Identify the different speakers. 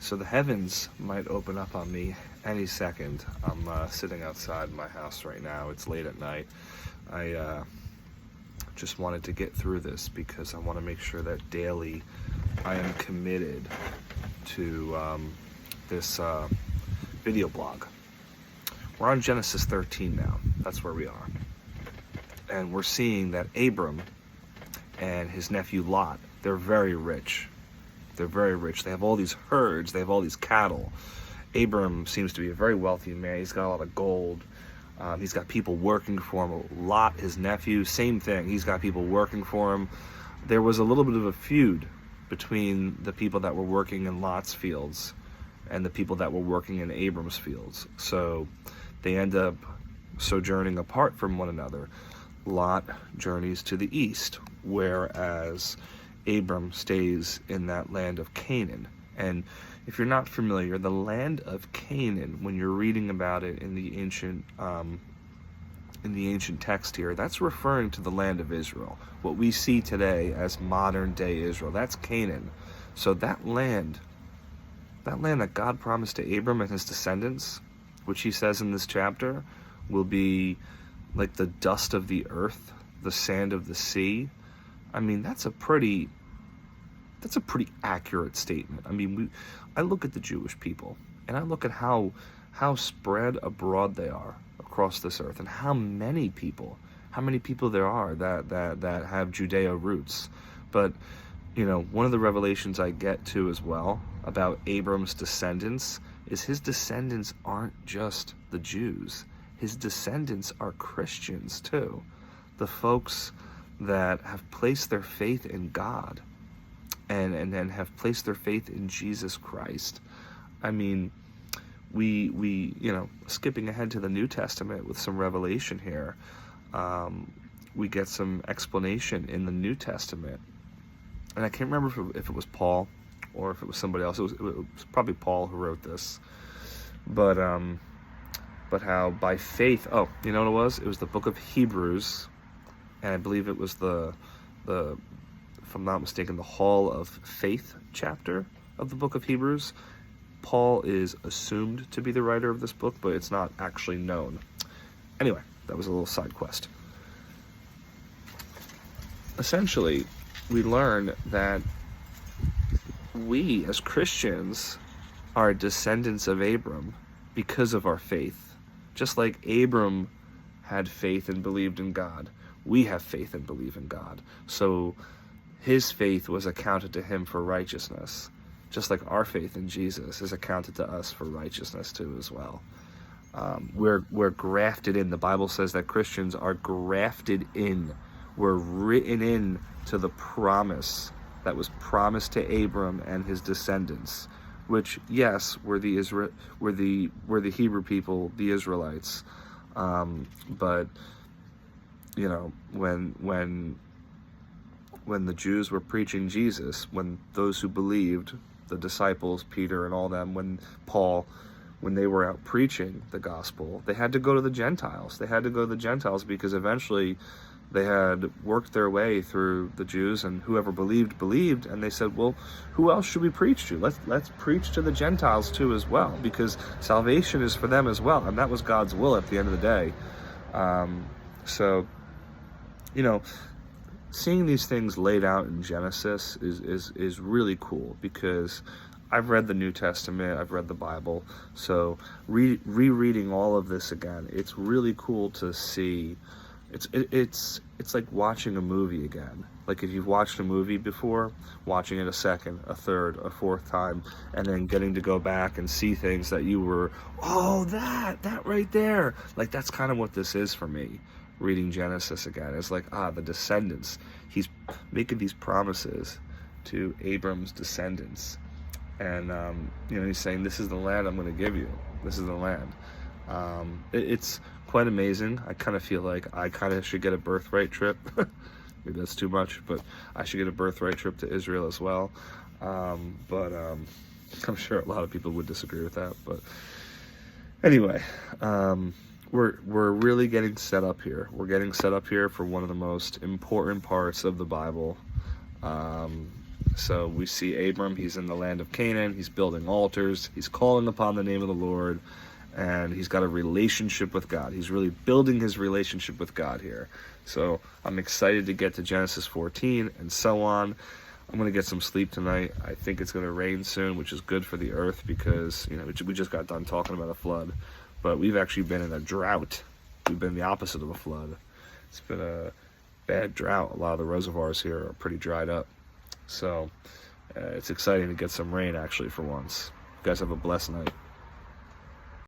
Speaker 1: So the heavens might open up on me any second. I'm sitting outside my house right now. It's late at night. I just wanted to get through this because I want to make sure that daily I am committed to this video blog. We're on Genesis 13 now. That's where we are. And we're seeing that Abram and his nephew Lot, they're very rich. They're very rich. They have all these herds. They have all these cattle. Abram seems to be a very wealthy man. He's got a lot of gold. He's got people working for him. Lot, his nephew, same thing. He's got people working for him. There was a little bit of a feud between the people that were working in Lot's fields and the people that were working in Abram's fields. So they end up sojourning apart from one another. Lot journeys to the east, whereas Abram stays in that land of Canaan. And if you're not familiar, the land of Canaan, when you're reading about it in the ancient text here, that's referring to the land of Israel. What we see today as modern day Israel, that's Canaan. So that land that God promised to Abram and his descendants, which he says in this chapter, will be like the dust of the earth, the sand of the sea. I mean, that's a pretty accurate statement. I mean, I look at the Jewish people, and I look at how spread abroad they are across this earth, and how many people there are that have Judeo roots. But one of the revelations I get to as well about Abram's descendants is his descendants aren't just the Jews. His descendants are Christians too. The folks that have placed their faith in God and have placed their faith in Jesus Christ. I mean, we skipping ahead to the New Testament with some revelation here, we get some explanation in the New Testament. And I can't remember if it was Paul or if it was somebody else. It was probably Paul who wrote this. But how by faith, you know what it was? It was the book of Hebrews, and I believe it was the if I'm not mistaken, the Hall of Faith chapter of the book of Hebrews. Paul is assumed to be the writer of this book, but it's not actually known. Anyway, that was a little side quest. Essentially, we learn that we as Christians are descendants of Abram because of our faith. Just like Abram had faith and believed in God, we have faith and believe in God. So his faith was accounted to him for righteousness, just like our faith in Jesus is accounted to us for righteousness too as well. We're grafted in. The Bible says that Christians are grafted in. We're written in to the promise that was promised to Abram and his descendants, which, yes, were the Hebrew people, the Israelites. But when the Jews were preaching Jesus, when those who believed, the disciples, Peter and all them, when they were out preaching the gospel, they had to go to the Gentiles. They had to go to the Gentiles because eventually they had worked their way through the Jews, and whoever believed, and they said, well, who else should we preach to? Let's preach to the Gentiles too as well, because salvation is for them as well, and that was God's will at the end of the day. So, seeing these things laid out in Genesis is really cool, because I've read the New Testament, I've read the Bible, so rereading all of this again, it's really cool to see. It's like watching a movie again. Like if you've watched a movie before, watching it a second, a third, a fourth time, and then getting to go back and see things that you were, that right there. Like that's kind of what this is for me, reading Genesis again. It's like, the descendants. He's making these promises to Abram's descendants. And, he's saying, this is the land I'm going to give you. This is the land. It's quite amazing. I kind of feel like I kind of should get a birthright trip. Maybe that's too much, but I should get a birthright trip to Israel as well. But I'm sure a lot of people would disagree with that. But anyway, we're really getting set up here. We're getting set up here for one of the most important parts of the Bible. So we see Abram, he's in the land of Canaan, he's building altars, he's calling upon the name of the Lord, and he's got a relationship with God. He's really building his relationship with God here. So I'm excited to get to Genesis 14 and so on. I'm going to get some sleep tonight. I think it's going to rain soon, which is good for the earth because, we just got done talking about a flood. But we've actually been in a drought. We've been the opposite of a flood. It's been a bad drought. A lot of the reservoirs here are pretty dried up. So it's exciting to get some rain, actually, for once. You guys have a blessed night.